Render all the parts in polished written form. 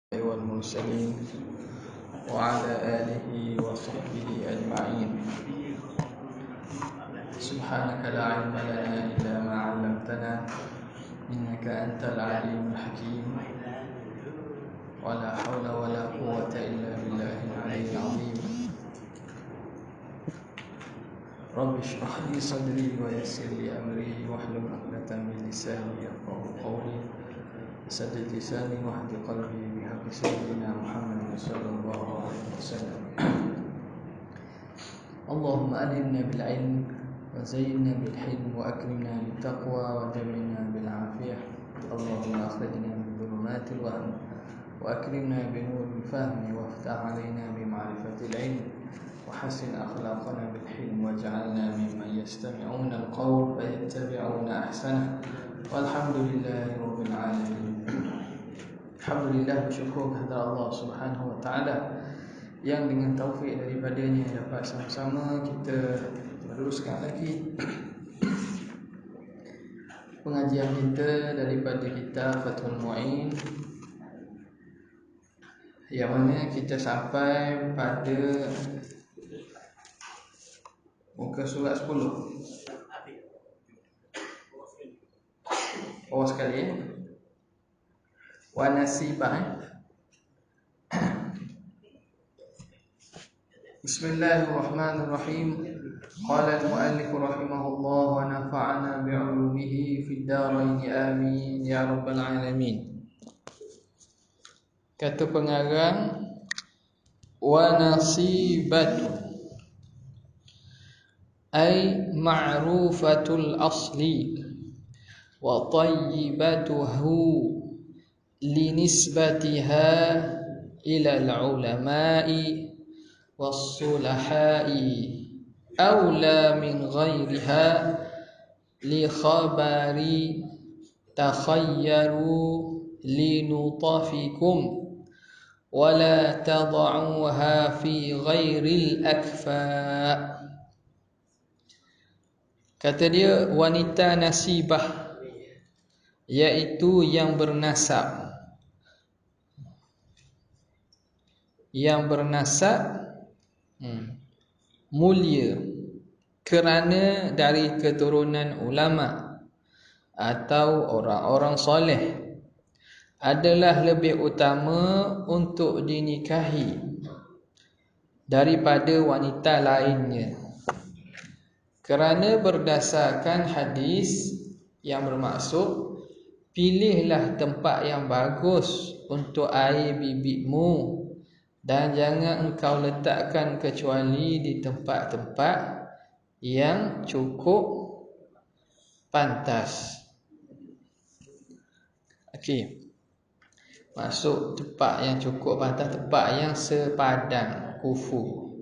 والمرسلين وعلى آله وصحبه أجمعين. سبحانك لا علم لنا إلا ما علمتنا إنك أنت العليم الحكيم ولا حول ولا قوة إلا بالله العلي العظيم. رب اشرح لي صدري ويسر لي أمري واحلل عقدة من لساني يفقهوا قولي سدد لساني واهد قلبي بحق سيدنا محمد صلى الله عليه وسلم. اللهم ألهمنا بالعلم وزينا بالحلم وأكرمنا بالتقوى وجملنا بالعافية. اللهم أخرجنا من ظلمات الوهم وأكرمنا بنور الفهم وافتح علينا بمعرفة العلم وحسن أخلاقنا بالحلم واجعلنا ممن يستمعون القول فيتبعون أحسنه والحمد لله رب العالمين. Alhamdulillah, bersyukur kepada Allah Subhanahu wa taala yang dengan taufik daripadanya dapat sama-sama kita meneruskan lagi pengajian kita daripada kitab Fathul Mu'in, yang mana kita sampai pada muka surat 10. Oh sekali ya. Wa nasibah. Bismillahirrahmanirrahim. Qala al-muallif rahimahullah wa nafa'ana bi'ulumihi fid dharain amin ya rabbal alamin. Kata pengarang, wa nasibatu ay ma'rufatul asli wa tayyibatuhu linisbatiha ila al-ulama'i was-sulaha'i awla min ghairiha li khabari takhayyaru linutafikum wa la tad'uha fi ghairil akfa. Kata dia, wanita nasibah iaitu yang bernasab. Yang bernasab mulia kerana dari keturunan ulama atau orang-orang soleh adalah lebih utama untuk dinikahi daripada wanita lainnya, kerana berdasarkan hadis yang bermaksud, pilihlah tempat yang bagus untuk air bibitmu dan jangan engkau letakkan kecuali di tempat-tempat yang cukup pantas. Okey. Masuk tempat yang cukup pantas, tempat yang sepadan, kufu.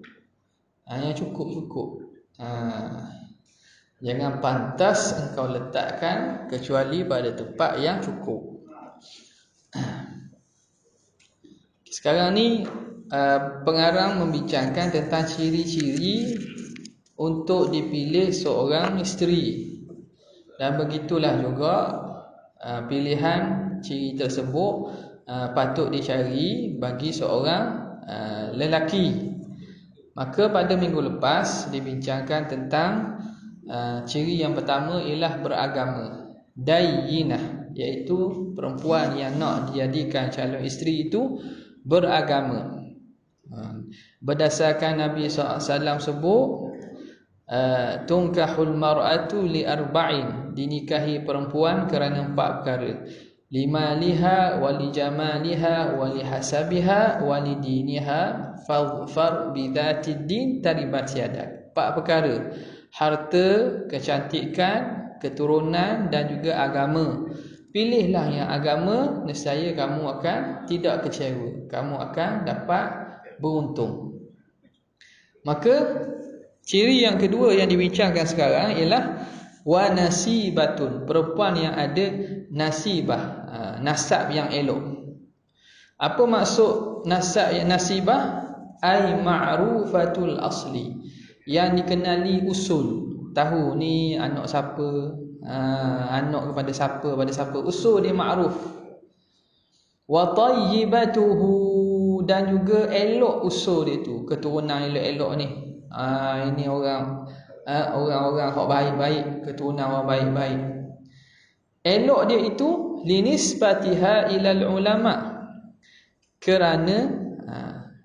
Yang cukup-cukup. Jangan pantas engkau letakkan kecuali pada tempat yang cukup. Sekarang ni pengarang membincangkan tentang ciri-ciri untuk dipilih seorang isteri. Dan begitulah juga pilihan ciri tersebut patut dicari bagi seorang lelaki. Maka pada minggu lepas dibincangkan tentang ciri yang pertama ialah beragama, dayyinah, iaitu perempuan yang nak dijadikan calon isteri itu beragama. Berdasarkan Nabi SAW sebut, tunkahul mar'atu li arba'in, dinikahi perempuan kerana 4 perkara: limaliha walijamaliha walihasabiha walidiniha fadhfar bidzatid din taribat yadak. 4 perkara: harta, kecantikan, keturunan dan juga agama. Pilihlah yang agama, nescaya kamu akan tidak kecewa, kamu akan dapat beruntung. Maka ciri yang kedua yang dibincangkan sekarang ialah wa nasibatun, perempuan yang ada nasibah, nasab yang elok. Apa maksud nasab yang nasibah? Ai ma'rufatul asli, yang dikenali usul. Tahu ni anak siapa, anak kepada siapa, pada siapa, usul dia makruf. Wa tayyibatuhu, dan juga elok usul dia tu, keturunan elok-elok ni. Ini orang-orang hak baik-baik, keturunan orang baik-baik. Elok dia itu linisbatiha ilal ulama, kerana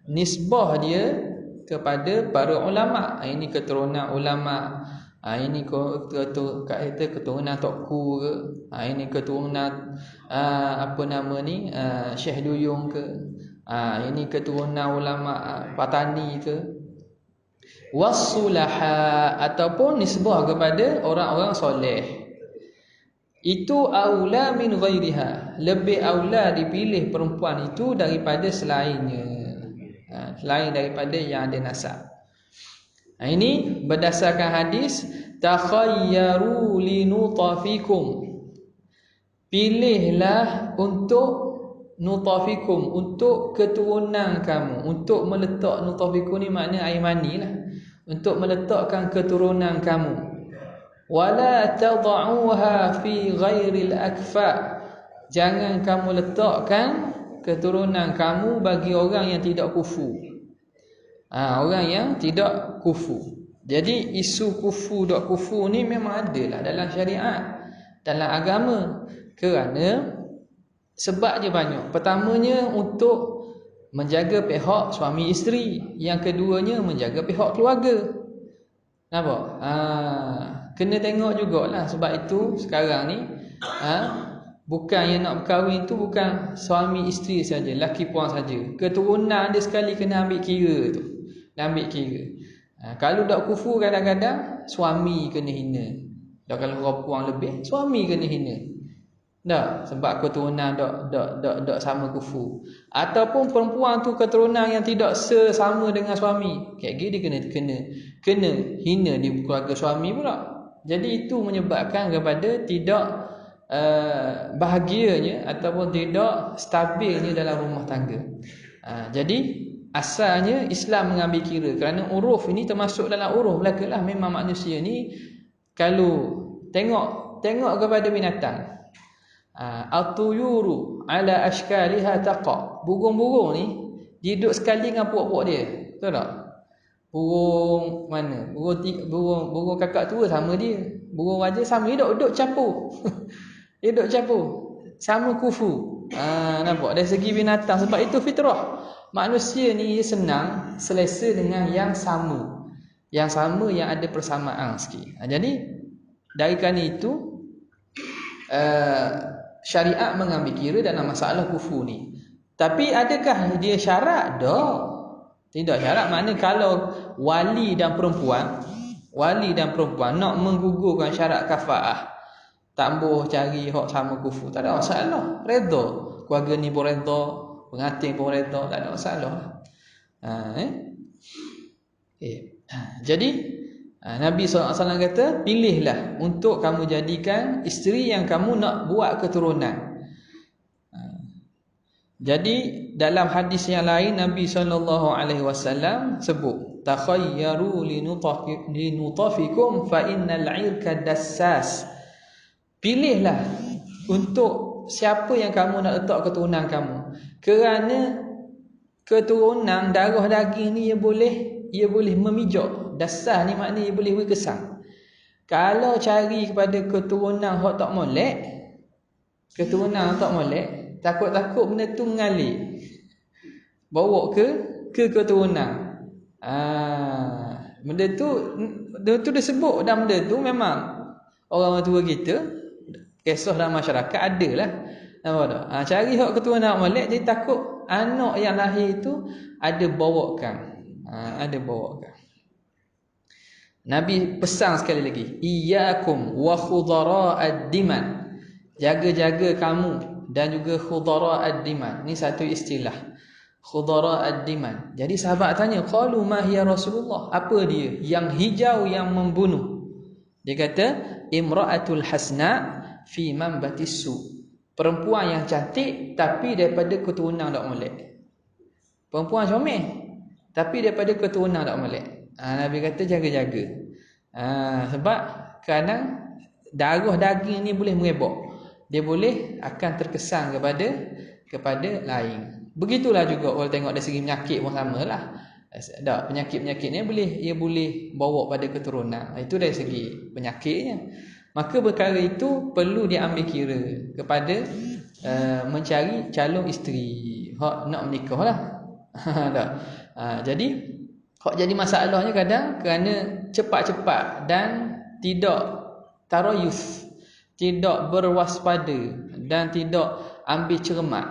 nisbah dia kepada para ulama. Ini keturunan ulama. Ini kata keturunan Tokku ke. Ini keturunan apa nama ni, Syekh Duyung ke. Ini keturunan ulama Patani ke. Wassulaha, ataupun nisbah kepada orang-orang soleh. Itu aula min ghairiha, lebih aula dipilih perempuan itu daripada selainnya, selain daripada yang ada nasab. Ini berdasarkan hadis takhayyaru linutafikum, pilihlah untuk nutafikum, untuk keturunan kamu. Untuk meletak nutafikum ni makna air mani lah, untuk meletakkan keturunan kamu. Wala tad'uha fi ghairil akfa, jangan kamu letakkan keturunan kamu bagi orang yang tidak kufu. Orang yang tidak kufu. Jadi isu kufu tak kufu ni memang ada lah dalam syariat, dalam agama. Kerana sebab dia banyak. Pertamanya untuk menjaga pihak suami isteri, yang keduanya menjaga pihak keluarga. Nampak? Kena tengok jugalah. Sebab itu sekarang ni bukan yang nak berkahwin tu bukan suami isteri saja, laki puan saja. Keturunan dia sekali kena ambil kira tu. Ambil kira. Kalau dak kufu kadang-kadang suami kena hina. Dak kalau perempuan lebih, suami kena hina. Dak, sebab keturunan dak sama kufu. Ataupun perempuan tu keturunan yang tidak sesama dengan suami, kayak gini dia kena hina di keluarga suami pula. Jadi itu menyebabkan kepada tidak bahagianya ataupun tidak stabilnya dalam rumah tangga. Jadi asalnya Islam mengambil kira, kerana uruf ini termasuk dalam uruf belakalah. Memang manusia ni kalau tengok kepada binatang, at-tuyuru ala ashkaliha taqa, burung-burung ni dia duduk sekali dengan puak-puak dia, betul tak? Burung mana? Burung kakak tua sama dia. Burung raja sama, dia duduk campur. Dia duduk campur. Sama kufu. Nampak? Dari segi binatang. Sebab itu fitrah. Manusia ni senang selesa dengan yang sama. Yang sama, yang ada persamaan sikit. Jadi dari kerana itu syariat mengambil kira dalam masalah kufu ni. Tapi adakah dia syarat? Tak. Tidak syarat. Maknanya kalau wali dan perempuan nak menggugurkan syarat kafaah, tak boleh cari hak sama kufu, tak ada masalah. Redha, keluarga ni pun redha, pengantin pun redha, tak ada masalah. Jadi Nabi SAW kata, pilihlah untuk kamu jadikan isteri yang kamu nak buat keturunan. Jadi dalam hadis yang lain Nabi SAW sebut takhayyaru linutafikum fa innal 'irka dassas, pilihlah untuk siapa yang kamu nak letak keturunan kamu, kerana keturunan darah daging ni ia boleh memijak. Dassas ni maknanya ia boleh berkesan. Kalau cari kepada keturunan hak tak molek, takut-takut benda tu mengalir, bawa ke keturunan. Benda tu dia sebut, dan benda tu memang orang tua kita, kisah dalam masyarakat adalah. Nampak tak? Cari hak keturunan molek, jadi takut anak yang lahir tu ada bawakan. Nabi pesan sekali lagi, iyyakum wa khudara'ad diman, jaga-jaga kamu dan juga khudara'ad diman. Ni satu istilah, khudara'ad diman. Jadi sahabat tanya, qalu ma hiya Rasulullah, apa dia yang hijau yang membunuh? Dia kata imra'atul hasna fi manbatis su, perempuan yang cantik tapi daripada keturunan tak molek. Perempuan comel tapi daripada keturunan tak molek. Nabi kata jaga-jaga. Sebab kadang darah daging ni boleh merebak. Dia boleh akan terkesan kepada kepada lain. Begitulah juga kalau tengok dari segi penyakit pun samalah. Tak, penyakit-penyakit ni boleh bawa pada keturunan. Itu dari segi penyakitnya. Maka perkara itu perlu diambil kira kepada mencari calon isteri. Hak nak menikah lah. Tak. Jadi hak jadi masalahnya kadang kerana cepat-cepat dan tidak tarayus, tidak berwaspada dan tidak ambil cermat.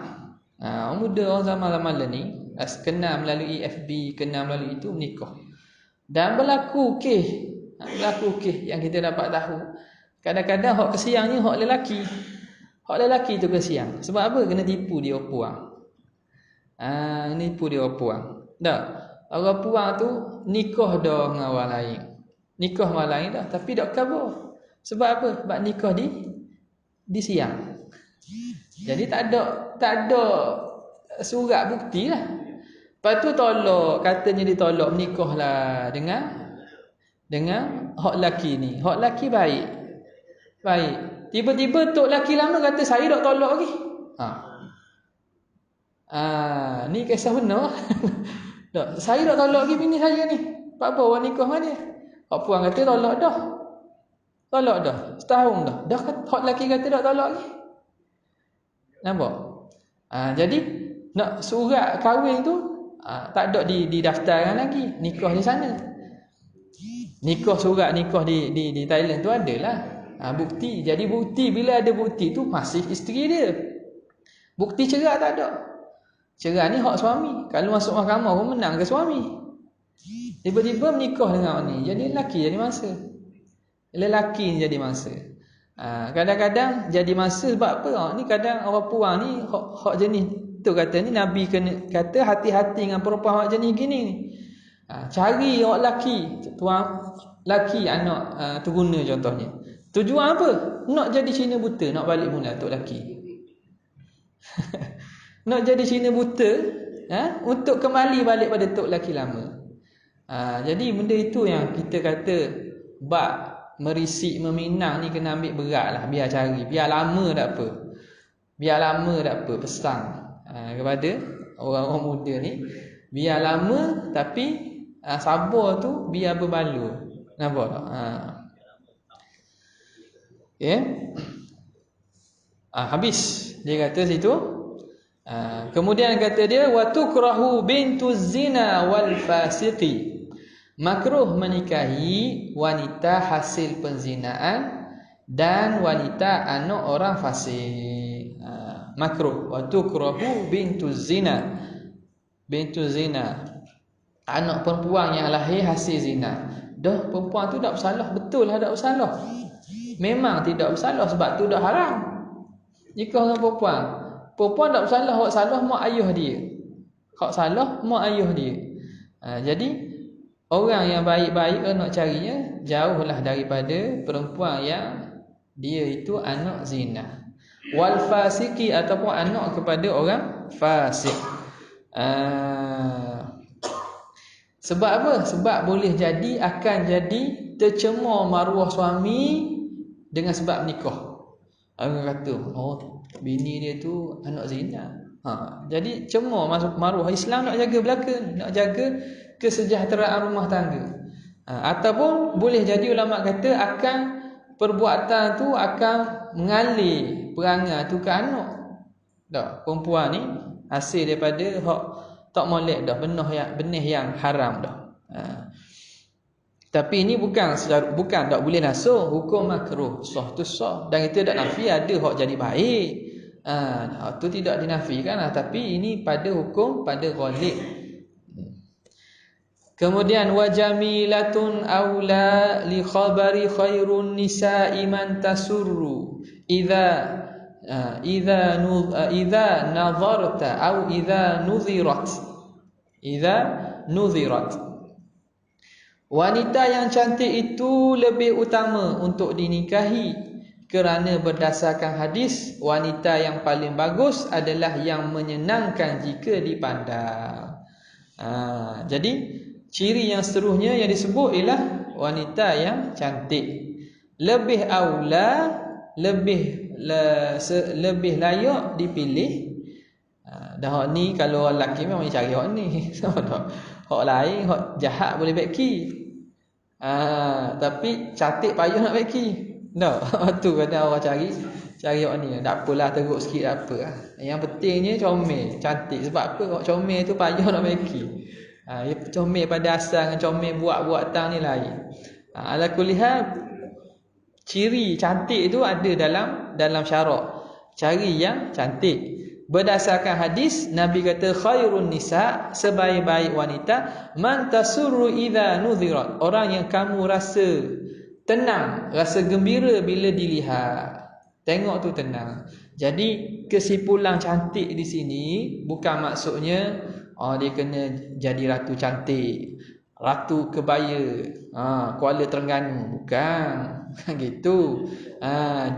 Muda orang zaman malam ni kenal melalui FB, kenal melalui itu menikah. Dan berlaku kes yang kita dapat tahu. Kadang-kadang hak kesiang ni hak lelaki. Hak lelaki tu kesiang. Sebab apa? Kena tipu dia orang puang. Nipu dia orang puang. Tak. Orang puang tu nikah dah dengan orang lain. Nikah dengan orang lain dah tapi tak kabur. Sebab apa? Sebab nikah di siang. Jadi tak ada surat bukti lah. Lepas tu tolak, katanya ditolak menikahlah dengan hak lelaki ni. Hak lelaki baik. Tiba-tiba tok lelaki lama kata saya tak tolak lagi. Ni kisah benar. Tak, saya tak tolak lagi bini saya ni. Apa orang nikah dengan dia? Hak puan kata tolak dah. Setahun dah. Dah hak lelaki kata tak tolak lagi. Nampak? Jadi nak surat kahwin tu tak ada didaftarkan lagi. Nikah di sana. Surat nikah di Thailand tu adalah bukti. Jadi bukti, bila ada bukti tu masih isteri dia. Bukti cerai tak ada. Cerai ni hak suami. Kalau masuk mahkamah pun menang ke suami. Tiba-tiba menikah dengan orang ni. Jadi lelaki jadi masa. Lelaki ni jadi masa. Kadang-kadang jadi masa sebab apa? Ni kadang orang puang ni hak jenis tu kata ni Nabi kata hati-hati dengan perempuan hak jenis gini ni. Cari orang lelaki, tuan lelaki anak terguna contohnya. Tujuan apa? Nak jadi Cina buta, nak balik mula tok lelaki. Nak jadi Cina buta, untuk kembali balik pada tok lelaki lama. Jadi benda itu yang kita kata bab merisik meminang ni kena ambil berat lah. Biar cari, biar lama tak apa. Pesan kepada orang-orang muda ni, biar lama tapi sabar tu biar berbaloi. Nampak tak? Habis dia kata situ. Kemudian kata dia wa tukrahu bintu zina wal fasiqi. Makruh menikahi wanita hasil penzinaan dan wanita anak orang fasik. Makruh. Wa tukrahu bintu zina. Bintu zina. Anak perempuan yang lahir hasil zina. Dah perempuan tu tak bersalah. Betul lah tak bersalah. Memang tidak bersalah sebab tu dah haram. Nikah dengan perempuan. Perempuan tak bersalah. Hak salah mak ayah dia. Jadi orang yang baik-baik nak carinya jauhlah daripada perempuan yang dia itu anak zina. Wal fasiki ataupun anak kepada orang fasik. Sebab apa? Sebab boleh jadi akan jadi tercemar maruah suami dengan sebab nikah. Orang kata, bini dia tu anak zina. Jadi cemar masuk maruah. Islam nak jaga belaka, nak jaga kesejahteraan rumah tangga. Ataupun boleh jadi ulama kata akan perbuatan tu akan mengalir perangai tu ke anak. Tak, perempuan ni hasil daripada hak tak molek dah, benih yang haram dah. Tapi ini bukan tak boleh nasuh, hukum makruh, sah tu sah. Dan kita tak nafi ada hak jadi baik. Tu tidak dinafikan lah, tapi ini pada hukum pada ghalib. Kemudian wa jamilatun aula li khabari khairun nisa'i man tasurru idza nazarta au idza nuzirat. Wanita yang cantik itu lebih utama untuk dinikahi kerana berdasarkan hadis wanita yang paling bagus adalah yang menyenangkan jika dipandang. Jadi ciri yang seterusnya yang disebut ialah wanita yang cantik. Lebih aula, lebih layak dipilih Dah hak ni kalau orang lelaki memang dia cari hak ni. Sama tak? Hak lain, hak jahat boleh beki. Tapi cantik payah nak beki. Tak. Tu kadang orang cari hak ni. Tak apalah, teruk sikit tak apa. Yang pentingnya comel, cantik. Sebab apa? Hak comel tu payah nak beki. Comel pada asal dengan comel buat tang ni lain. Ala kulli hal, ciri cantik itu ada dalam syarak. Cari yang cantik. Berdasarkan hadis, Nabi kata khairun nisa, sebaik-baik wanita, man tasurru idza nudhirat, orang yang kamu rasa tenang, rasa gembira bila dilihat. Tengok tu tenang. Jadi kesimpulan cantik di sini bukan maksudnya dia kena jadi ratu cantik, ratu kebaya, Kuala Terengganu, bukan. Gitu.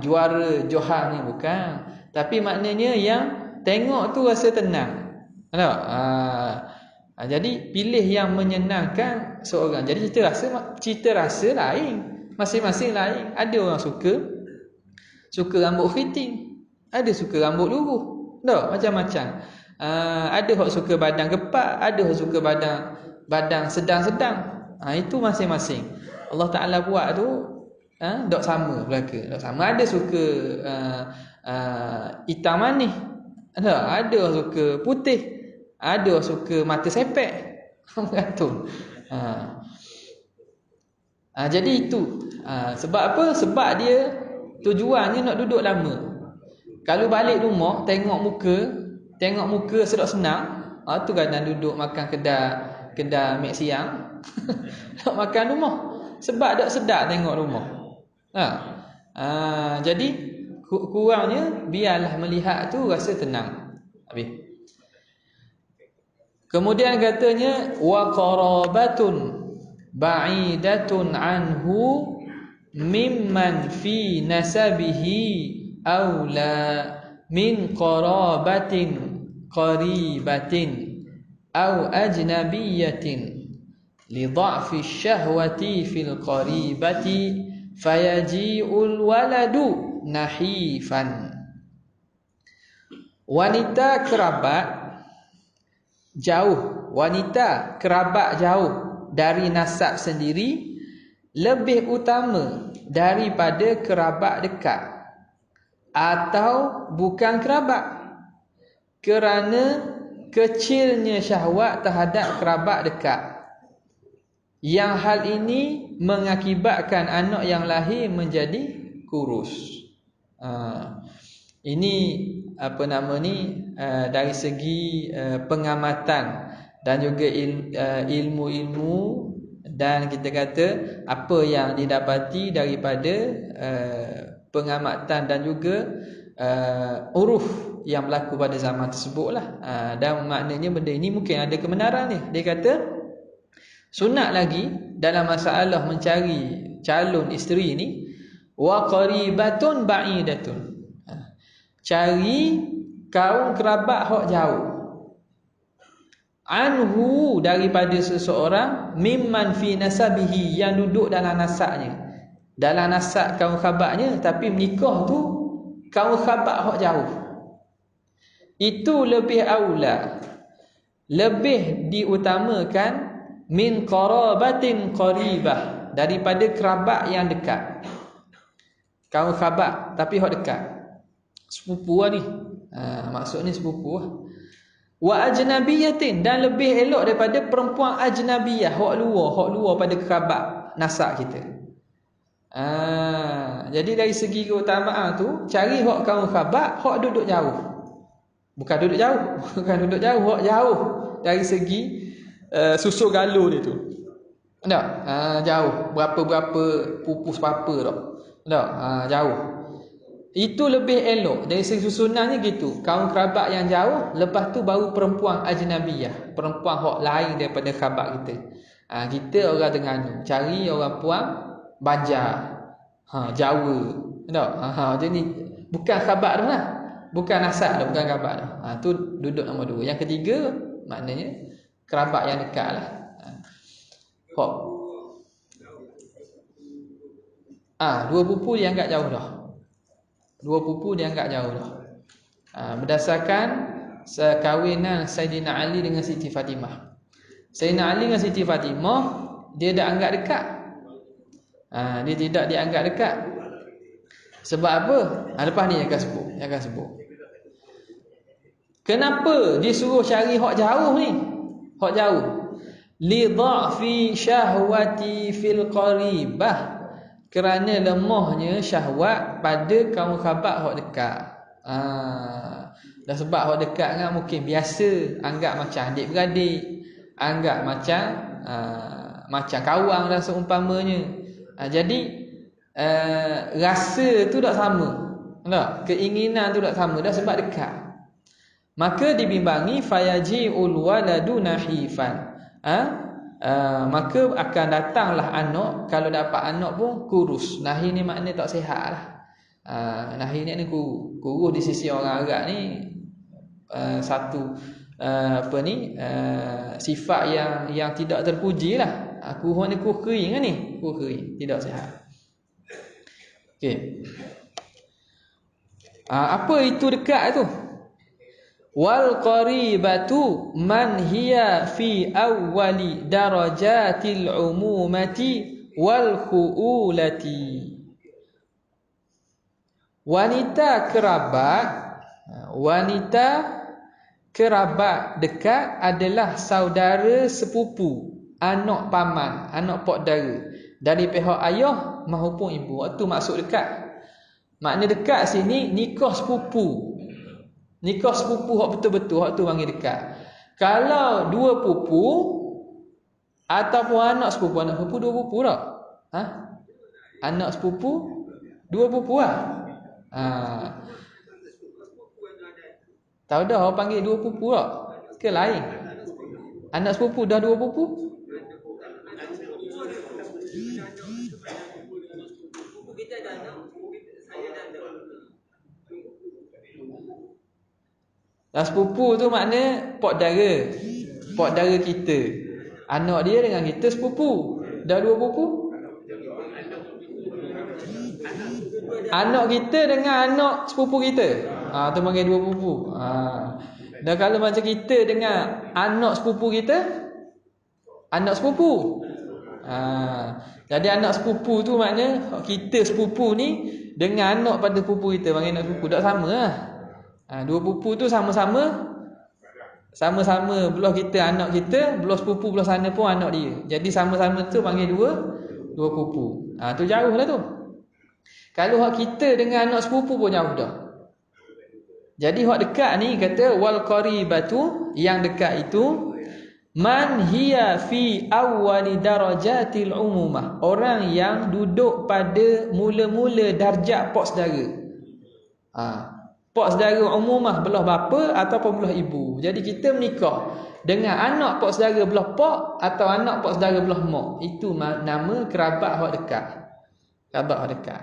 Juara Johor ni bukan. Tapi maknanya yang tengok tu rasa tenang. Tak? Jadi pilih yang menyenangkan seorang. Jadi cerita rasa lain. Masing-masing lain. Ada orang suka rambut keriting. Ada suka rambut luruh. Tak? Macam-macam. Ada orang suka badan gepak, ada orang suka badan sedang-sedang. Itu masing-masing. Allah Ta'ala buat tu tak sama belaka. Tak sama. Ada suka hitam manis. Ada orang suka putih. Ada orang suka mata sepek. Bergantung. Jadi itu. Sebab apa? Sebab dia tujuannya nak duduk lama. Kalau balik rumah tengok muka sedap senang, tu kadang duduk makan kedai mek siang. Nak makan rumah. Sebab tak sedap tengok rumah. Jadi kurangnya biarlah melihat tu rasa tenang. Habis. Kemudian katanya wa qarabatun ba'idatun anhu mimman fi nasabihi aula min qarabatin qaribatin aw ajnabiyatin li dha'fi syahwati fil qaribati fayaji'ul waladu nahifan. Wanita kerabat jauh, wanita kerabat jauh dari nasab sendiri lebih utama daripada kerabat dekat atau bukan kerabat, kerana kecilnya syahwat terhadap kerabat dekat, yang hal ini mengakibatkan anak yang lahir menjadi kurus. Ini dari segi pengamatan dan juga ilmu-ilmu, dan kita kata apa yang didapati daripada pengamatan dan juga uruf yang berlaku pada zaman tersebutlah. Dan maknanya benda ini mungkin ada kebenaran ni. Dia kata sunat lagi dalam masalah mencari calon isteri ni, wa qaribatun ba'idatun, cari kaum kerabat hak jauh, anhu daripada seseorang, mimman fi nasabihi yang duduk dalam nasabnya, dalam nasab kaum kerabatnya, tapi menikah tu kaum kerabat hak jauh. Itu lebih aula, lebih diutamakan min qarabatin qaribah, daripada kerabat yang dekat. Kaum kerabat tapi hak dekat, sepupu ni. Maksudnya sepupu. Wa ajnabiyatin, dan lebih elok daripada perempuan ajnabiyah, hak luar pada kerabat nasab kita. Jadi dari segi keutamaan tu, cari hak kaum kerabat hak duduk jauh. Bukan duduk jauh, hak jauh dari segi susu galuh dia tu. Tak? Jauh, berapa pupus papa tak? Tak? Jauh. Itu lebih elok dari segi susunannya gitu. Kaum kerabat yang jauh, lepas tu baru perempuan ajnabiyah, perempuan hak lain daripada kerabat kita. Kita orang Terengganu, cari orang puan Banjar, Jawa. Tak? Jadi bukan kerabat dah lah. Bukan nasab dah, bukan kerabat dah. Tu duduk nombor 2. Yang ketiga maknanya kerabat yang dekat lah. Dua pupu dianggap jauh dah. Berdasarkan Sekawinan Sayyidina Ali dengan Siti Fatimah. Sayyidina Ali dengan Siti Fatimah, dia dah anggap dekat. Dia tidak dianggap dekat. Sebab apa? Lepas ni akan sebut. Kenapa disuruh cari hak jauh ni? Hak jauh. Li dha'fi syahwati fil qaribah. Kerana lemahnya syahwat pada kaum kerabat hak dekat. Dah sebab hak dekat kan mungkin biasa, anggap macam adik-beradik, anggap macam kawan dah seumpamanya. Jadi rasa tu tak sama. Tak? Keinginan tu tak sama dah sebab dekat. Maka dibimbangi fayaji'ul waladu nahifan. Maka akan datanglah anak. Kalau dapat anak pun kurus. Nahi ni makna tak sihat lah. Nahi ni kurus di sisi orang Arab ni satu sifat yang tidak terpuji lah. Kurus ni kurus kering kan ni. Kurus kering, tidak sihat. Okey. Apa itu dekat tu? Wal qaribatu man hiya fi awwali darajatil umumati wal khuulati. Wanita kerabat dekat adalah saudara sepupu, anak paman, anak pak dara dari pihak ayah maupun ibu. Itu maksud dekat. Makna dekat sini nikah sepupu. Nikah sepupu hak betul-betul, hak tu panggil dekat. Kalau dua pupu ataupun anak sepupu dua pupu tak? Anak sepupu dua pupu lah. Tahu dah orang panggil dua pupu tak? Ke lain? Anak sepupu dah dua pupu? Dah sepupu tu makna pak dara kita. Anak dia dengan kita sepupu. Dah dua pupu? Anak kita dengan anak sepupu kita. Tu panggil dua pupu. Dan kalau macam kita dengan anak sepupu kita, anak sepupu. Jadi anak sepupu tu makna kita sepupu ni dengan anak pada pupu kita panggil anak sepupu. Tak sama lah. Dua pupu tu sama-sama belah kita anak kita, belah sepupu belah sana pun anak dia. Jadi sama-sama tu panggil dua pupu. Tu jauh lah tu. Kalau hak kita dengan anak sepupu pun jauh dah. Jadi hak dekat ni kata wal qaribatu, yang dekat itu man hiya fi awwali darajatil umumah, orang yang duduk pada mula-mula darjat pak saudara. Pak saudara umumah belah bapa ataupun belah ibu. Jadi kita menikah dengan anak pak saudara belah pak atau anak pak saudara belah mak. Itu nama kerabat hak dekat. Kerabat hak dekat.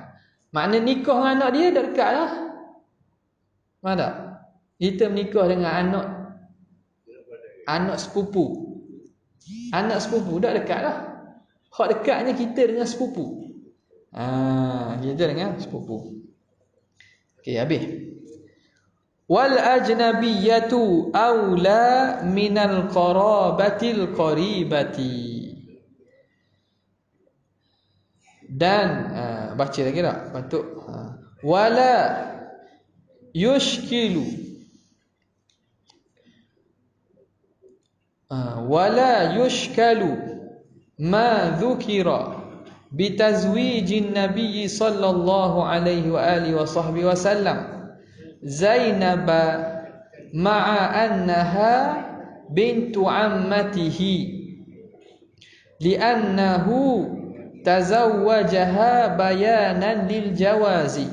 Makna nikah dengan anak dia dah dekat lah. Faham tak? Kita menikah dengan anak sepupu. Anak sepupu dah dekat lah. Hak dekatnya kita dengan sepupu. Kita dengan sepupu. Okey, habis. Wal ajnabiyatu aula minal qarabatil qaribati. Dan baca lagi tak? Patut. Wala yushkilu. Wala yushkalu ma dhukira bitazwijin nabiyyi sallallahu alaihi wa alihi wa sahbihi wa sallam Zainab ma'a annaha bintu ammatihi li'annahu tazawwajaha bayanan lil jawazi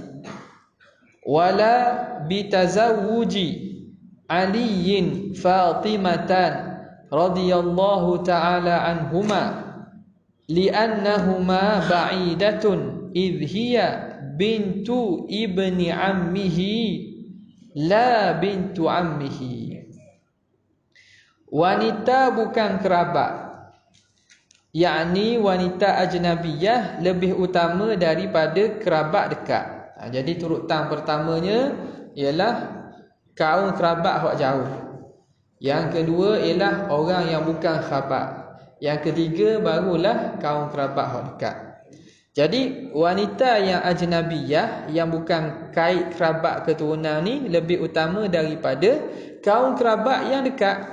wala bitazawwuji aliyin fatimatan radhiyallahu ta'ala anhuma li'annahuma ba'idatun idh hiya bintu ibni ammihi la bintu ammihi. Wanita bukan kerabat, yakni wanita ajnabiyah lebih utama daripada kerabat dekat. Jadi turutan pertamanya ialah kaum kerabat hak jauh. Yang kedua ialah orang yang bukan kerabat. Yang ketiga barulah kaum kerabat hak dekat. Jadi wanita yang ajnabiyah, yang bukan kait kerabat keturunan ni, lebih utama daripada kaum kerabat yang dekat.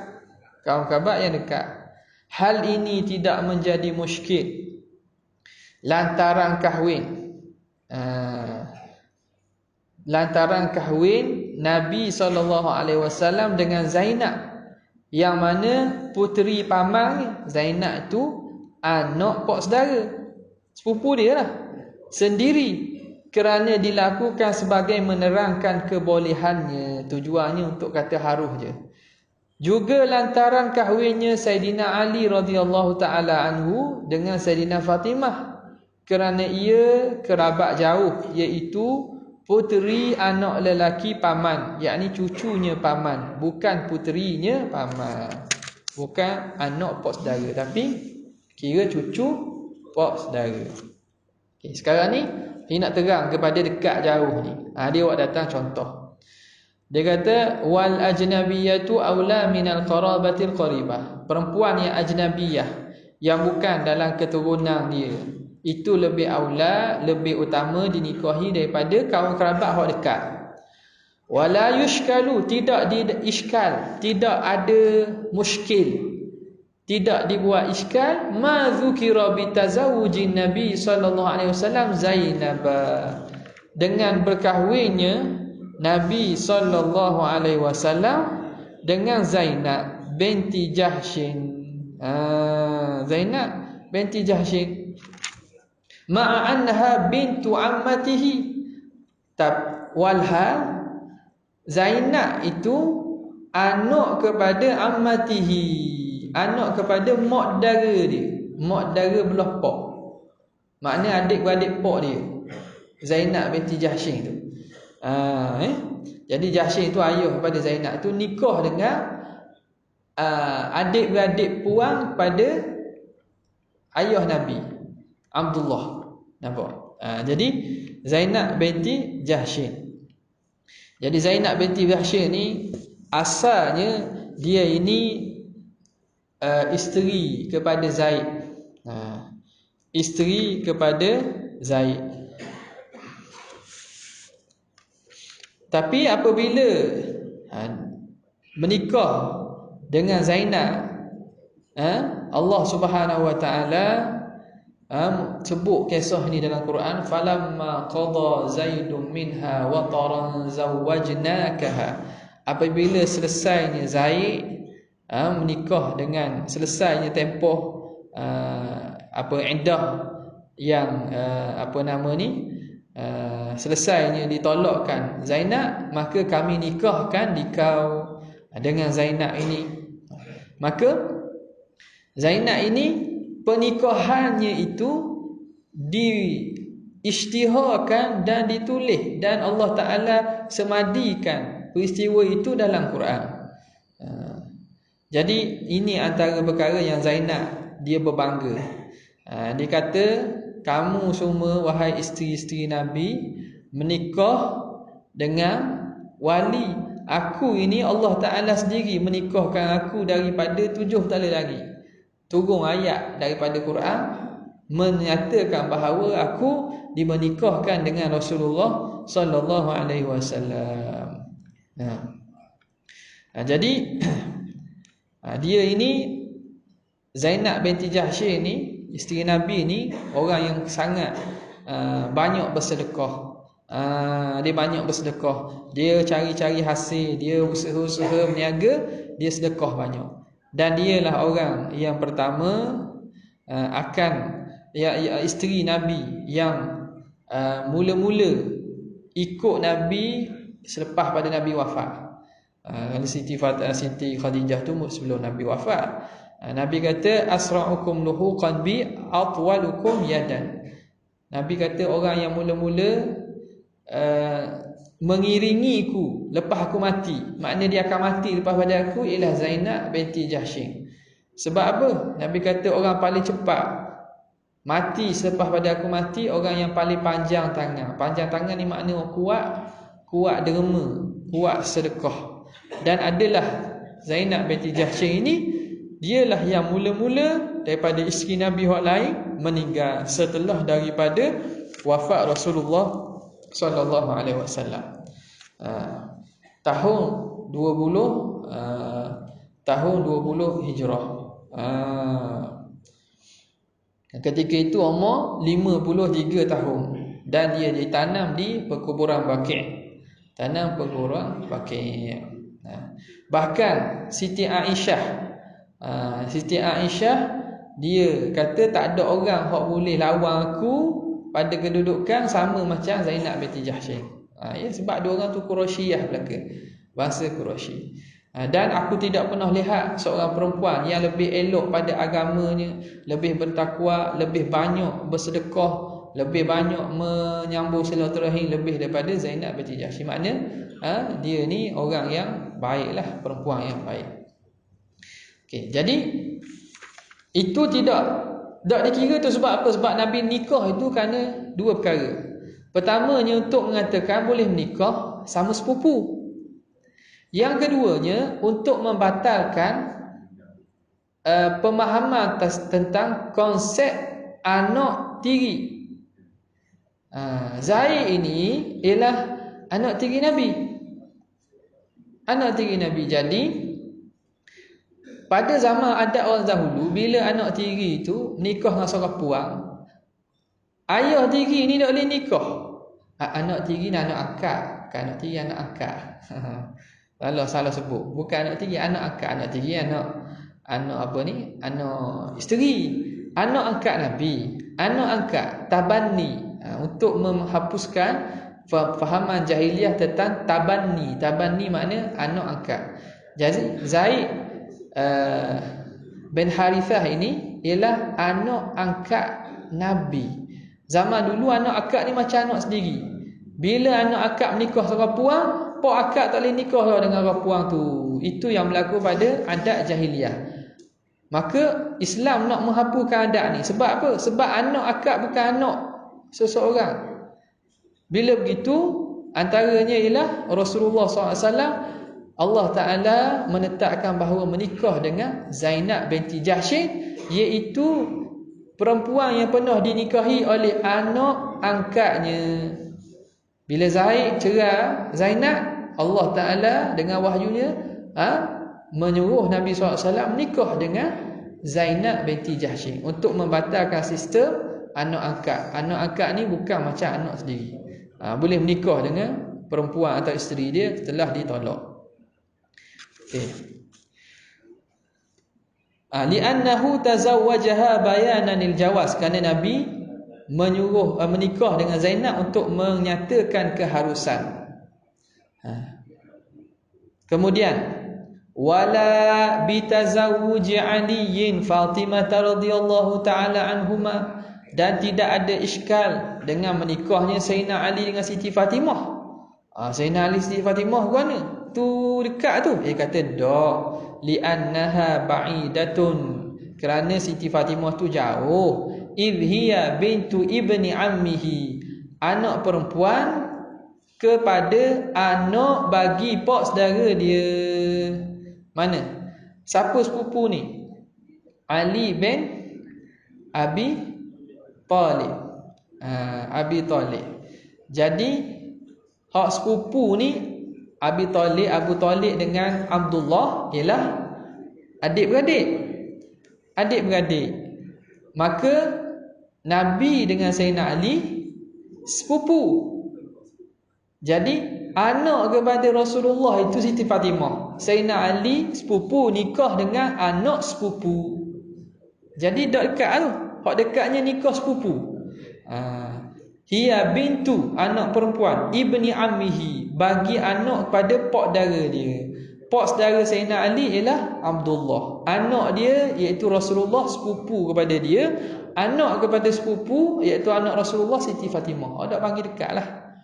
Kaum kerabat yang dekat. Hal ini tidak menjadi muskil lantaran kahwin. Lantaran kahwin Nabi SAW dengan Zainab, yang mana puteri paman Zainab itu anak pak saudara, sepupu dia lah sendiri, kerana dilakukan sebagai menerangkan kebolehannya, tujuannya untuk kata haruh je. Juga lantaran kahwinnya Sayyidina Ali radhiyallahu taala anhu dengan Sayyidina Fatimah, kerana ia kerabat jauh, iaitu puteri anak lelaki paman, yakni cucunya paman, bukan puterinya paman, bukan anak pak saudara, tapi kira cucu pak saudara. Okay, sekarang ni dia nak terang kepada dekat jauh ni. Dia buat datang contoh. Dia kata wal ajnabiyatu aula minal qarabatil qaribah. Perempuan yang ajnabiyah, yang bukan dalam keturunan dia, itu lebih aula, lebih utama dinikahi daripada kaum kerabat hak dekat. Wala yushkalu, tidak diiskal, tidak ada muskil, tidak dibuat iskal, ma dzukira bi tazawujin Nabi sallallahu alaihi wasallam Zainab, dengan berkahwinnya Nabi sallallahu alaihi wasallam dengan Zainab binti Jahshin. Zainab binti Jahshin, ma'a annaha bintu ammatihi, walhal Zainab itu anak kepada ammatihi, anak kepada mak dara dia, mak dara belah pak, maknanya adik-beradik pak dia, Zainab binti Jahshin tu. Jadi Jahshin tu ayah kepada Zainab tu nikah dengan adik-beradik puang pada ayah Nabi, Abdullah. Nampak? Jadi Zainab binti Jahshin. Jadi Zainab binti Jahshin ni asalnya dia ini isteri kepada Zaid. Isteri kepada Zaid. Tapi apabila menikah dengan Zainab, Allah Subhanahu wa taala sebut kisah ni dalam Quran, falamma qada Zaidun minha wataran zawwajnakaha. Apabila selesainya Zaid menikah dengan, selesainya tempoh iddah yang selesainya ditolakkan Zainab, maka kami nikahkan dikau dengan Zainab ini. Maka Zainab ini pernikahannya itu diisytiharkan dan ditulis, dan Allah Ta'ala semadikan peristiwa itu dalam Quran. Jadi ini antara perkara yang Zainab dia berbangga. Dia kata, kamu semua wahai isteri-isteri Nabi menikah dengan wali aku ini, Allah Ta'ala sendiri menikahkan aku daripada 7 tala lagi. Turun ayat daripada Quran menyatakan bahawa aku dimenikahkan dengan Rasulullah sallallahu alaihi wasallam. Jadi dia ini Zainab binti Jahshin ni, isteri Nabi ni, orang yang sangat banyak bersedekah. Dia banyak bersedekah. Dia cari-cari hasil, dia usaha-usaha berniaga, dia sedekah banyak. Dan dialah orang yang pertama isteri Nabi yang mula-mula ikut Nabi selepas pada Nabi wafat. Siti Khadijah tu sebelum Nabi wafat. Nabi kata asra'ukum luhuqan bi atwalukum yadan. Nabi kata orang yang mula-mula mengiringiku lepas aku mati, maknanya dia akan mati lepas pada aku, ialah Zainab binti Jahshin. Sebab apa? Nabi kata orang paling cepat mati selepas pada aku mati, orang yang paling panjang tangan. Panjang tangan ni maknanya kuat derma, kuat sedekah. Dan adalah Zainab binti Jahsy ini, dialah yang mula-mula daripada isteri Nabi yang lain meninggal setelah daripada wafat Rasulullah sallallahu alaihi wasallam. Tahun 20 tahun 20 Hijrah. Ketika itu umur 53 tahun dan dia ditanam di perkuburan Baqi'. Tanam perkuburan Baqi'. Bahkan Siti Aisyah dia kata tak ada orang yang boleh lawan aku pada kedudukan sama macam Zainab binti Jahsy. Ya, sebab dua orang tu Quraisyiyah belaka, bangsa Quraisy. Dan aku tidak pernah lihat seorang perempuan yang lebih elok pada agamanya, lebih bertakwa, lebih banyak bersedekah, lebih banyak menyambung silaturahim lebih daripada Zainab binti Jahsy. Maknanya dia ni orang yang baiklah, perempuan yang baik. Okey, jadi itu tidak dikira tu sebab apa? Sebab Nabi nikah itu kerana dua perkara. Pertamanya untuk mengatakan boleh menikah sama sepupu. Yang keduanya untuk membatalkan pemahaman tentang konsep anak tiri. Zaid ini ialah anak tiri Nabi. Anak tiri Nabi. Jadi pada zaman adat orang dahulu, bila anak tiri itu nikah dengan seorang puang, ayah tiri ni tak boleh nikah. Anak tiri ni anak akak, bukan anak tiri anak akak. Kalau salah sebut, bukan anak tiri, anak akak. Anak tiri anak apa ni? Anak isteri, anak angkat Nabi, anak angkat tabanni. Untuk menghapuskan fahaman jahiliah tentang tabanni. Tabanni makna anak angkat. Jadi Zaid bin Harithah ini ialah anak angkat Nabi. Zaman dulu anak akak ni macam anak sendiri. Bila anak akak menikah seorang puang, pak akak tak boleh nikah dengan orang puang tu. Itu yang berlaku pada adat jahiliah. Maka Islam nak menghapuskan adat ni. Sebab apa? Sebab anak akak bukan anak seseorang. Bila begitu, antaranya ialah Rasulullah SAW, Allah Ta'ala menetapkan bahawa menikah dengan Zainab binti Jahsy, iaitu perempuan yang pernah dinikahi oleh anak angkatnya. Bila Zaid cerai Zainab, Allah Ta'ala dengan wahyunya menyuruh Nabi SAW menikah dengan Zainab binti Jahsy untuk membatalkan sistem anak angkat. Anak angkat ni bukan macam anak sendiri. Boleh menikah dengan perempuan atau isteri dia setelah ditolak. Okay. Li'annahu tazawwajaha bayananil jawaz, kerana Nabi menyuruh menikah dengan Zainab untuk menyatakan keharusan. Kemudian wala bitazawwuj Aliin Fatimah radhiyallahu taala anhuma, dan tidak ada iskal dengan menikahnya Sayyidina Ali dengan Siti Fatimah. Sayyidina Ali Siti Fatimah mana? Tu dekat tu. Dia kata dak, li'annaha ba'idatun, kerana Siti Fatimah tu jauh. Idhiya bintu ibni ammihi, anak perempuan kepada anak bagi pak saudara dia. Mana? Siapa sepupu ni? Ali bin Abi Talib. Abi Talib. Jadi hak sepupu ni Abi Talib, Abu Talib dengan Abdullah ialah adik-beradik. Adik-beradik. Maka Nabi dengan Sayyidina Ali sepupu. Jadi anak kepada Rasulullah itu Siti Fatimah. Sayyidina Ali sepupu nikah dengan anak sepupu. Jadi dak dekat tu. Hak dekatnya nikah sepupu. Hiya bintu, anak perempuan, ibni ammihi, bagi anak kepada pak saudara dia. Pak saudara Sayyidina Ali ialah Abdullah. Anak dia iaitu Rasulullah sepupu kepada dia. Anak kepada sepupu iaitu anak Rasulullah Siti Fatimah. Dak panggil dekatlah.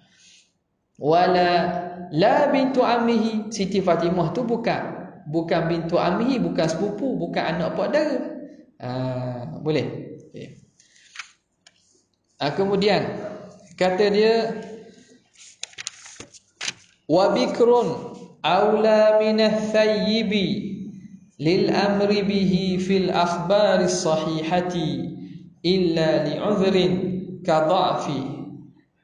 Wala la bintu ammihi, Siti Fatimah tu bukan bintu ammihi, bukan sepupu, bukan anak pak saudara. Boleh. Okay. Kemudian kata dia wa bikrun aula minats thayyibi lil amri bihi fil akhbaris sahihati illa li'udhrin ka dha'fi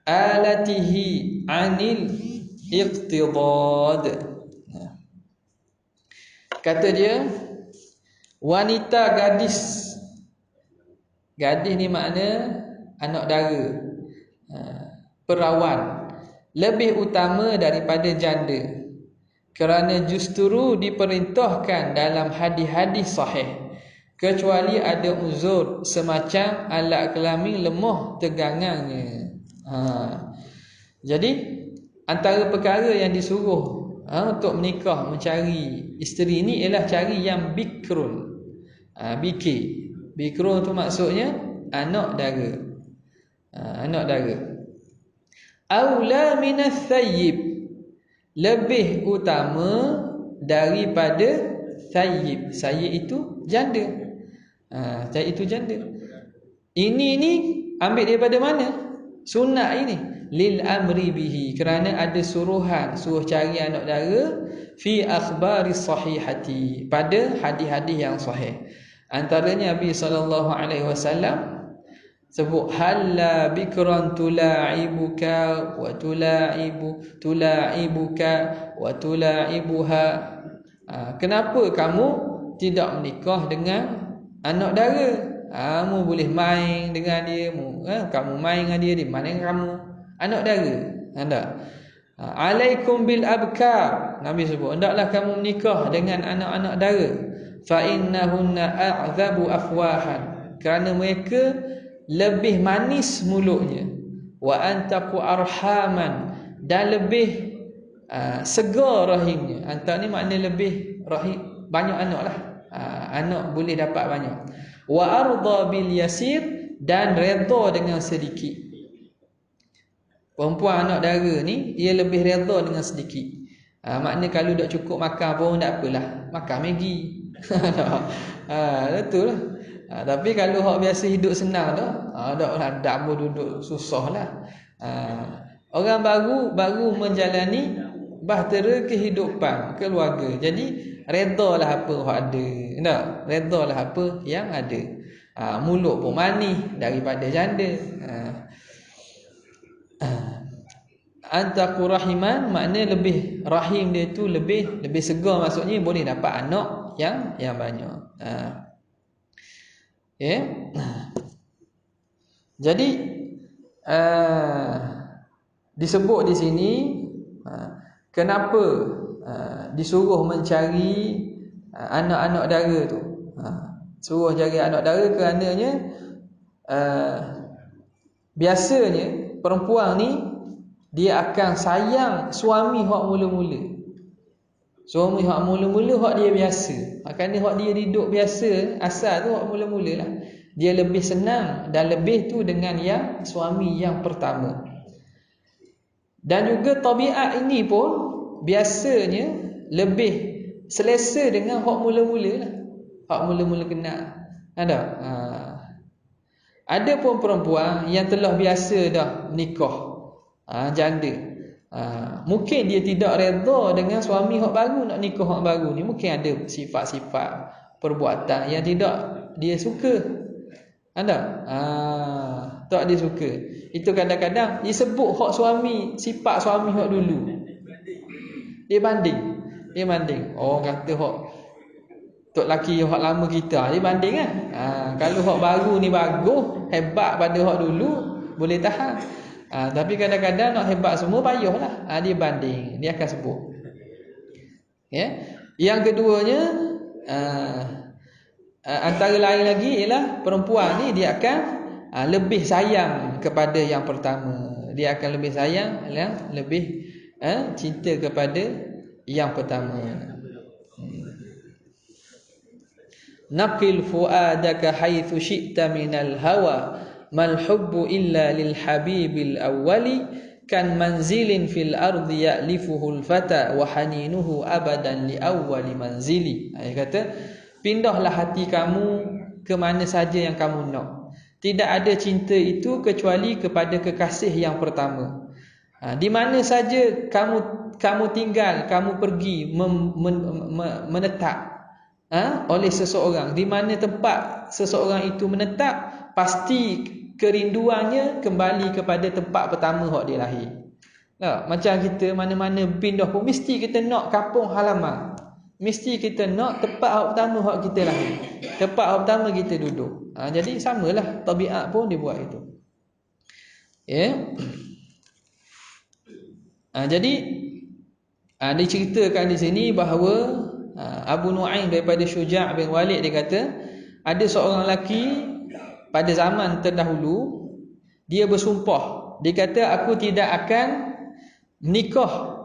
alatihi 'anil iqtidad. Kata dia, wanita gadis. Gadis ni makna anak dara, perawan, lebih utama daripada janda, kerana justru diperintahkan dalam hadis-hadis sahih, kecuali ada uzur semacam alat kelamin lemah tegangannya. Jadi antara perkara yang disuruh untuk menikah, mencari isteri ni ialah cari yang bikrun. Bikir. Bikrun tu maksudnya anak dara. Anak dara. Aula minas thayyib, lebih utama daripada thayyib. Thayyib itu janda. Thayyib itu janda. Ini ni ambil daripada mana? Sunnah ini lil amri bihi, kerana ada suruhan, suruh cari anak dara fi akhbaris sahihati, pada hadis-hadis yang sahih. Antaranya Nabi SAW sebut halla bikran tula'ibuka wa tula'ibuha. Kenapa kamu tidak menikah dengan anak dara? Kamu boleh main dengan dia, kamu main dengan dia, di mana kamu anak dara? Hendak. Alaikum bil abkar, Nabi sebut, hendaklah kamu menikah dengan anak-anak dara. Fa innahunna a'dhabu afwahan, kerana mereka lebih manis mulutnya. Wa antaqu arhaman, dan lebih segar rahimnya. Antak ni makna lebih rahim, banyak anak lah. Anak boleh dapat banyak. Wa arda bil yasir, dan redha dengan sedikit. Perempuan anak dara ni dia lebih redha dengan sedikit. Makna kalau tak cukup makan pun tak apalah, makan Maggi. Betul lah. Tapi kalau hak biasa hidup senang dah, tak mau duduk susah lah. Orang baru menjalani bahtera kehidupan keluarga, jadi redalah apa hak ada. Tak? Redalah apa yang ada. Mulut pun manis daripada janda. Antaqu rahiman, makna lebih rahim dia tu lebih segar, maksudnya boleh dapat anak yang banyak. Jadi disebut di sini kenapa disuruh mencari anak-anak dara tu. Suruh cari anak dara kerananya biasanya perempuan ni dia akan sayang suami hak mula-mula. Suami hak mula-mula hak dia biasa. Maknanya hak dia hidup biasa asal tu hak mula-mula lah. Dia lebih senang dan lebih tu dengan yang suami yang pertama. Dan juga tabiat ini pun biasanya lebih selesa dengan hak mula-mula lah. Hak mula-mula kenal. Ada? Ada pun perempuan yang telah biasa dah nikah, janda. Mungkin dia tidak redha dengan suami hak baru, nak nikah hak baru ni. Mungkin ada sifat-sifat perbuatan yang tidak dia suka. Ada? Tak dia suka. Itu kadang-kadang disebut hak suami, sifat suami hak dulu. Dia banding. Orang kata hak tok laki hak lama kita, dia banding kan. Kalau hak baru ni bagus, hebat pada hak dulu, boleh tahan. Tapi kadang-kadang nak hebat semua payahlah. Dia banding, dia akan sebut. Yang keduanya, antara lain lagi ialah perempuan ni dia akan lebih sayang kepada yang pertama. Dia akan lebih sayang, lebih cinta kepada yang pertama. Naqil fuadaka haitsu syi'ta minal hawa mal hubbu illa lil habibil awwali kan manzilin fil ardi ya'lifuhul fata wa haninuhu abadan li awwali manzili. Dia kata, pindahlah hati kamu ke mana saja yang kamu nak. Tidak ada cinta itu kecuali kepada kekasih yang pertama. Di mana saja kamu tinggal, kamu pergi menetap oleh seseorang, di mana tempat seseorang itu menetap, pasti kerinduannya kembali kepada tempat pertama hak dia lahir. Macam kita mana-mana pindah pun mesti kita nak kampung halaman, mesti kita nak tempat hak pertama hak kita lahir, tempat hak pertama kita duduk. Jadi samalah tabiat pun dibuat itu. Jadi diceritakan di sini bahawa Abu Nu'aim daripada Syuja' bin Walid, dia kata ada seorang lelaki pada zaman terdahulu, dia bersumpah, dia kata aku tidak akan menikah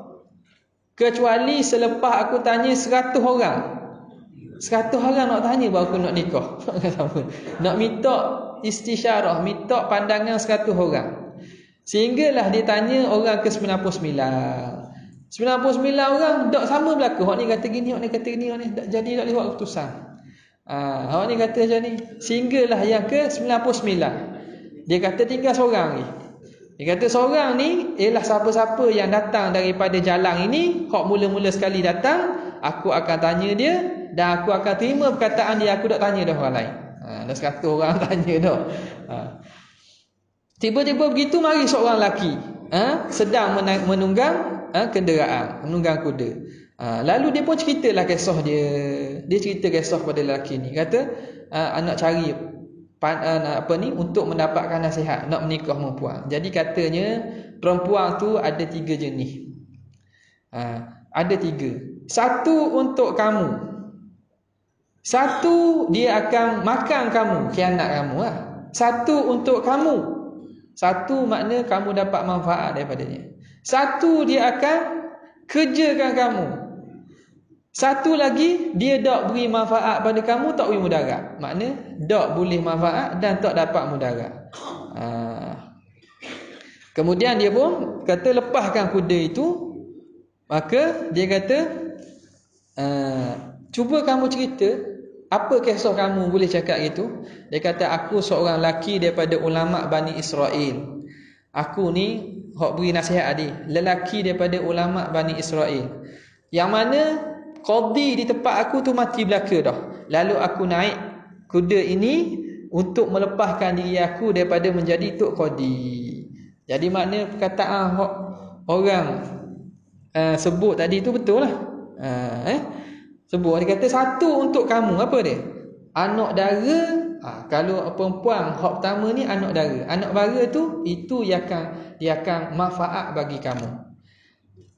kecuali selepas aku tanya 100 orang. 100 orang nak tanya baru aku nak nikah. Nak minta istisyarah, minta pandangan 100 orang. Sehinggalah dia tanya orang ke 99. 99 orang tak sama berlaku. Hak ni kata gini, hak ni kata gini, hak ni tak jadi, tak boleh buat keputusan. Hak ni kata macam ni. Sehinggalah yang ke 99. Dia kata tinggal seorang ni. Dia kata seorang ni ialah siapa-siapa yang datang daripada jalan ini, hak mula-mula sekali datang, aku akan tanya dia dan aku akan terima perkataan dia, aku tak tanya dah orang lain. Dah 100 orang tanya dah. Tiba-tiba begitu mari seorang lelaki sedang menunggang kenderaan, menunggang kuda. Lalu dia pun ceritalah kisah dia. Dia cerita kisah pada lelaki ni, kata nak cari untuk mendapatkan nasihat, nak menikah perempuan. Jadi katanya perempuan tu ada 3 jenis. Ada 3. Satu untuk kamu. Satu dia akan makan kamu, khianat kamu lah. Satu untuk kamu. Satu makna kamu dapat manfaat daripadanya. Satu dia akan kerjakan kamu. Satu lagi dia tak beri manfaat pada kamu, tak beri mudarat. Makna tak boleh manfaat dan tak dapat mudarat. Kemudian dia pun kata lepaskan kuda itu. Maka dia kata cuba kamu cerita apa kisah kamu, boleh cakap gitu. Dia kata aku seorang lelaki daripada ulama Bani Israel. Aku ni hak beri nasihat tadi, lelaki daripada ulama Bani Israel, yang mana qadi di tempat aku tu mati belaka dah. Lalu aku naik kuda ini untuk melepaskan diri aku daripada menjadi tok qadi. Jadi makna perkataan hak orang sebut tadi tu betul lah. Sebut, dia kata satu untuk kamu, apa dia? Anak dara. Kalau perempuan hak pertama ni anak dara. Anak dara tu itu dia akan manfaat bagi kamu.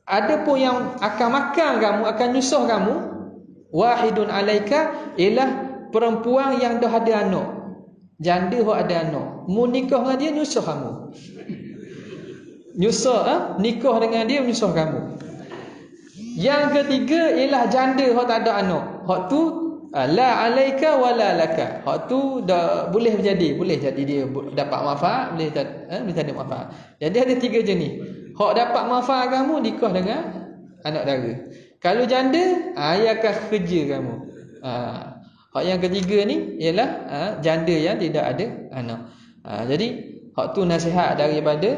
Ada pun yang akan makan kamu, akan nyusah kamu. Wahidun alaika ialah perempuan yang dah ada anak. Janda hak ada anak. Mu nikah dengan dia nyusah kamu. Nyusah nikah dengan dia nyusah kamu. Yang ketiga ialah janda hak tak ada anak. Hak tu la alaika wala laka. Hak tu dah boleh jadi dia dapat manfaat, boleh tak ada manfaat. Jadi ada 3 jenis. Hak dapat manfaat kamu nikah dengan anak dara. Kalau janda, ia akan kerja kamu. Hak yang ketiga ni ialah janda yang tidak ada anak. Jadi hak tu nasihat daripada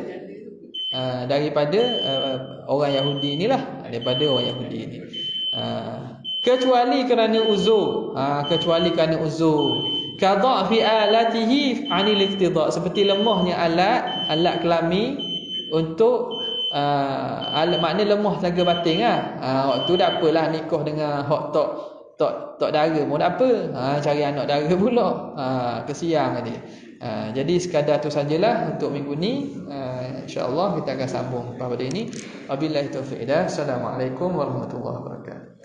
orang Yahudi inilah, daripada orang Yahudi ini. Kecuali kerana uzur, qada fi alatihi anil iqtida, seperti lemahnya alat kelamin untuk alat, makna lemah tenaga batin waktu tak apalah nikah dengan hak tok dara pun tak apa, cari anak dara pula, kesian dia. Jadi sekadar tu sajalah untuk minggu ni. InsyaAllah kita akan sambung pada ini. Wabillahi taufiq. Assalamualaikum warahmatullahi wabarakatuh.